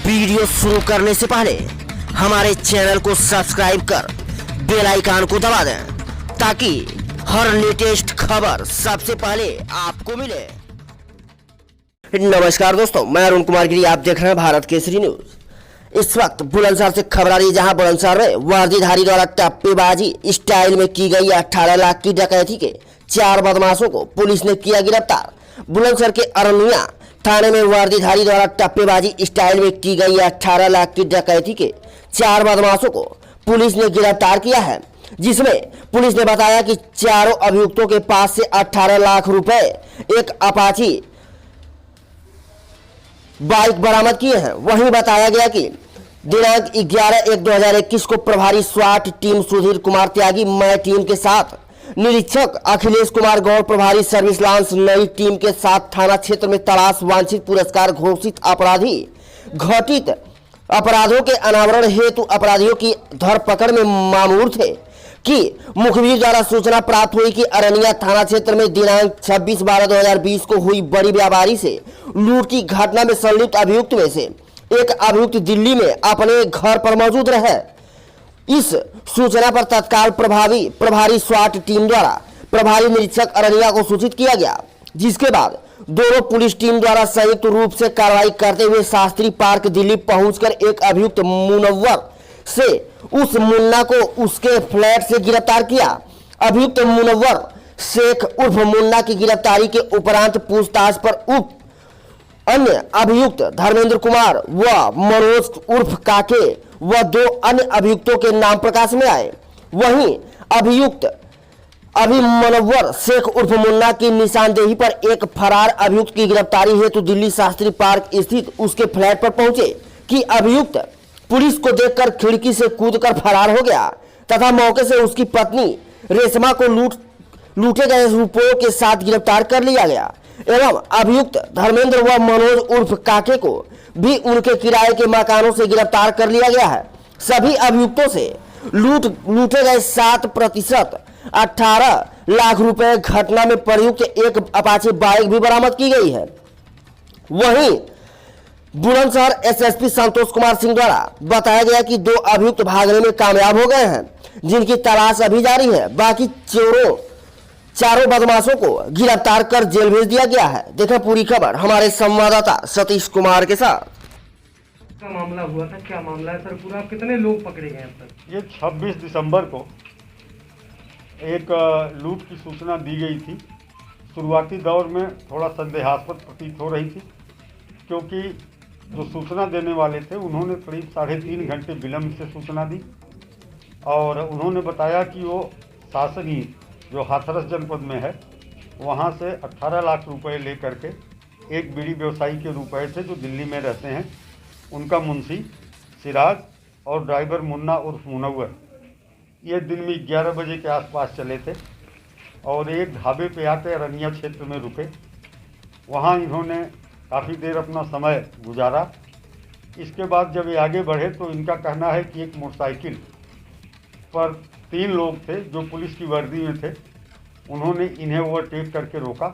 Video शुरू करने से पहले हमारे चैनल को सब्सक्राइब कर बेल आइकन को दबा दें ताकि हर लेटेस्ट खबर सबसे पहले आपको मिले। नमस्कार दोस्तों, मैं अरुण कुमार गिरी, आप देख रहे हैं भारत केसरी न्यूज। इस वक्त बुलंदशहर से खबर आ रही है, जहां बुलंदशहर में वर्दीधारी द्वारा टप्पेबाजी स्टाइल में की गई 18 लाख की डकैती के 4 बदमाशों को पुलिस ने किया गिरफ्तार। बुलंदशहर के अरनिया थाने में वर्दीधारी द्वारा टप्पेबाजी स्टाइल में की गई 18 लाख की डकैती के 4 बदमाशों को पुलिस ने गिरफ्तार किया है, जिसमें पुलिस ने बताया कि चारों अभियुक्तों के पास से 18 लाख रुपए, एक अपाची बाइक बरामद किए हैं। वहीं बताया गया कि दिनांक 11/1/2021 को प्रभारी स्वाट टीम सुधीर कुमार त्यागी, मैं टीम के साथ निरीक्षक अखिलेश कुमार गौड़, प्रभारी सर्विस लांस नई टीम के साथ थाना क्षेत्र में तलाश वांछित पुरस्कार घोषित अपराधी घटित अपराधों के अनावरण हेतु अपराधियों की धरपकड़ में मामूर थे कि मुखबिर द्वारा सूचना प्राप्त हुई कि अरनिया थाना क्षेत्र में दिनांक 26/12/2020 को हुई बड़ी व्यापारी से लूट की घटना में संलिप्त अभियुक्त में से एक अभियुक्त दिल्ली में अपने घर पर मौजूद रहे। इस सूचना पर तत्काल प्रभारी स्वाट टीम द्वारा प्रभारी निरीक्षक अरनिया को सूचित किया गया, जिसके बाद दोनों पुलिस टीम द्वारा संयुक्त रूप से कार्रवाई करते हुए शास्त्री पार्क दिल्ली पहुंचकर एक अभियुक्त मुनव्वर से उस मुन्ना को उसके फ्लैट से गिरफ्तार किया। अभियुक्त मुनव्वर शेख उर्फ मुन्ना की गिरफ्तारी के उपरांत पूछताछ पर अन्य अभियुक्त धर्मेंद्र कुमार व मनोज उर्फ काके व 2 अन्य अभियुक्तों के नाम प्रकाश में आए। वहीं अभियुक्त मनोवर शेख उर्फ मुन्ना की निशानदेही पर एक फरार अभियुक्त की गिरफ्तारी हेतु दिल्ली शास्त्री पार्क स्थित उसके फ्लैट पर पहुंचे कि अभियुक्त पुलिस को देखकर खिड़की से कूदकर फरार हो गया तथा मौके से उसकी पत्नी रेशमा को लूटे गए रुपयों के साथ गिरफ्तार कर लिया गया एवं अभियुक्त धर्मेंद्र व मनोज उर्फ काके को भी उनके किराए के मकानों से गिरफ्तार कर लिया गया है। सभी अभियुक्तों से लूटे गए 7% 18 लाख रुपए घटना में प्रयुक्त एक अपाची बाइक भी बरामद की गई है। वहीं बुलंदशहर एसएसपी संतोष कुमार सिंह द्वारा बताया गया कि 2 अभियुक्त भागने में कामयाब हो गए हैं, जिनकी तलाश अभी जारी है। बाकी चारों बदमाशों को गिरफ्तार कर जेल भेज दिया गया है। देखा पूरी खबर हमारे संवाददाता सतीश कुमार के साथ। क्या मामला हुआ था, क्या मामला है सर पूरा, कितने लोग पकड़े गए अब तक? ये 26 दिसंबर को एक लूट की सूचना दी गई थी। शुरुआती दौर में थोड़ा संदेहास्पद प्रतीत हो रही थी, क्योंकि जो सूचना देने वाले थे उन्होंने करीब 3.5 घंटे विलम्ब से सूचना दी और उन्होंने बताया कि वो शासनी जो हाथरस जनपद में है वहाँ से 18 लाख रुपए ले करके एक बीड़ी व्यवसायी के रुपए थे जो दिल्ली में रहते हैं, उनका मुंशी सिराज और ड्राइवर मुन्ना उर्फ मुनव्वर, ये दिन में 11 बजे के आसपास चले थे और एक ढाबे पे आके अरनिया क्षेत्र में रुके। वहाँ इन्होंने काफ़ी देर अपना समय गुजारा। इसके बाद जब ये आगे बढ़े तो इनका कहना है कि एक मोटरसाइकिल पर 3 लोग थे जो पुलिस की वर्दी में थे। उन्होंने इन्हें ओवरटेक करके रोका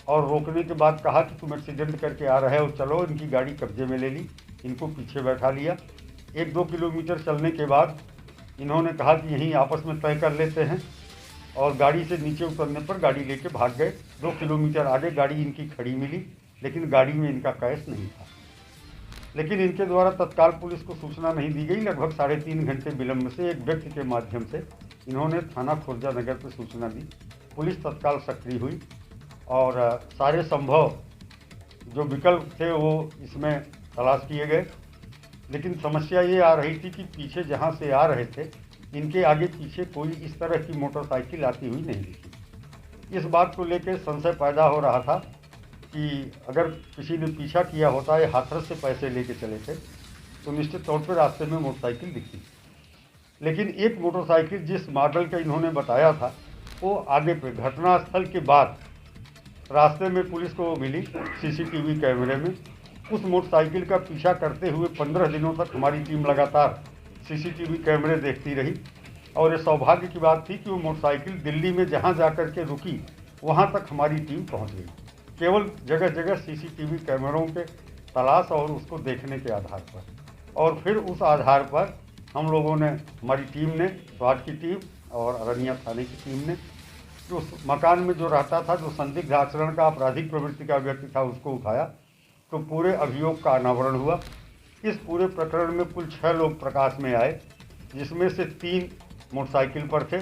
और रोकने के बाद कहा कि तुम एक्सीडेंट करके आ रहे हो, चलो। इनकी गाड़ी कब्जे में ले ली, इनको पीछे बैठा लिया। 1-2 किलोमीटर चलने के बाद इन्होंने कहा कि यहीं आपस में तय कर लेते हैं और गाड़ी से नीचे उतरने पर गाड़ी लेके भाग गए। 2 किलोमीटर आगे गाड़ी इनकी खड़ी मिली, लेकिन गाड़ी में इनका कैश नहीं था। लेकिन इनके द्वारा तत्काल पुलिस को सूचना नहीं दी गई। लगभग 3.5 घंटे विलम्ब से एक व्यक्ति के माध्यम से इन्होंने थाना खुर्जा नगर पर सूचना दी। पुलिस तत्काल सक्रिय हुई और सारे संभव जो विकल्प थे वो इसमें तलाश किए गए। लेकिन समस्या ये आ रही थी कि पीछे जहाँ से आ रहे थे, इनके आगे पीछे कोई इस तरह की मोटरसाइकिल आती हुई नहीं दिखी। इस बात को लेकर संशय पैदा हो रहा था कि अगर किसी ने पीछा किया होता है, हाथरस से पैसे लेके चले थे, तो निश्चित तौर पर रास्ते में मोटरसाइकिल दिखती। लेकिन एक मोटरसाइकिल जिस मॉडल का इन्होंने बताया था वो आगे पे घटनास्थल के बाद रास्ते में पुलिस को मिली सीसीटीवी कैमरे में। उस मोटरसाइकिल का पीछा करते हुए 15 दिनों तक हमारी टीम लगातार सीसीटीवी कैमरे देखती रही और ये सौभाग्य की बात थी कि वो मोटरसाइकिल दिल्ली में जहाँ जा कर के रुकी वहाँ तक हमारी टीम पहुँच गई। केवल जगह जगह सीसीटीवी कैमरों के तलाश और उसको देखने के आधार पर। और फिर उस आधार पर हम लोगों ने, हमारी टीम ने, स्वाट की टीम और अरनिया थाने की टीम ने, जो उस मकान में जो रहता था, जो संदिग्ध आचरण का, आपराधिक प्रवृत्ति का व्यक्ति था, उसको उठाया तो पूरे अभियोग का अनावरण हुआ। इस पूरे प्रकरण में कुल 6 लोग प्रकाश में आए, जिसमें से 3 मोटरसाइकिल पर थे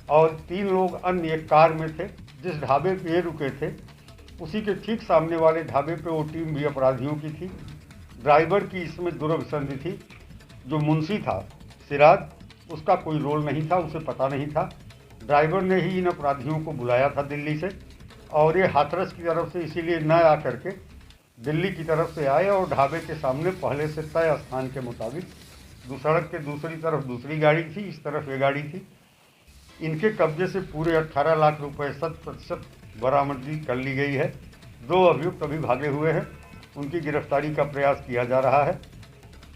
और 3 लोग अन्य एक कार में थे। जिस ढाबे पे ये रुके थे उसी के ठीक सामने वाले ढाबे पे वो टीम भी अपराधियों की थी। ड्राइवर की इसमें दुर्भिसंधि थी। जो मुंशी था सिराज, उसका कोई रोल नहीं था, उसे पता नहीं था। ड्राइवर ने ही इन अपराधियों को बुलाया था दिल्ली से, और ये हाथरस की तरफ से इसीलिए न आ करके दिल्ली की तरफ से आए और ढाबे के सामने पहले से तय स्थान के मुताबिक सड़क के दूसरी तरफ दूसरी गाड़ी थी, इस तरफ ये गाड़ी थी। इनके कब्जे से पूरे 18 लाख रुपए 100% बरामदगी कर ली गई है। 2 अभियुक्त अभी भागे हुए हैं, उनकी गिरफ्तारी का प्रयास किया जा रहा है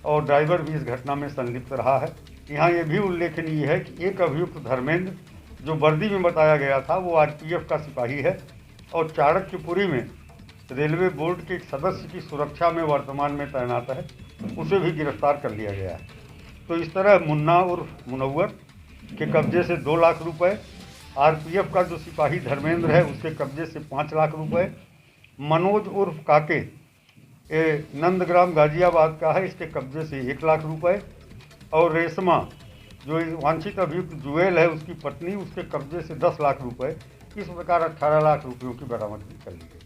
और ड्राइवर भी इस घटना में संलिप्त रहा है। यहाँ ये भी उल्लेखनीय है कि एक अभियुक्त धर्मेंद्र, जो वर्दी में बताया गया था, वो आरपीएफ का सिपाही है और चाणक्यपुरी में रेलवे बोर्ड के एक सदस्य की सुरक्षा में वर्तमान में तैनात है, उसे भी गिरफ्तार कर लिया गया है। तो इस तरह मुन्ना उर्फ मुनव्वर के कब्जे से 2 लाख रुपए, आरपीएफ का जो सिपाही धर्मेंद्र है उसके कब्जे से 5 लाख रुपए, मनोज उर्फ काके ये नंदग्राम गाजियाबाद का है, इसके कब्जे से 1 लाख रुपए, और रेशमा जो वांछित अभियुक्त जुएल है उसकी पत्नी, उसके कब्जे से 10 लाख रुपए। इस प्रकार 18 लाख रुपयों की बरामदगी कर ली गई।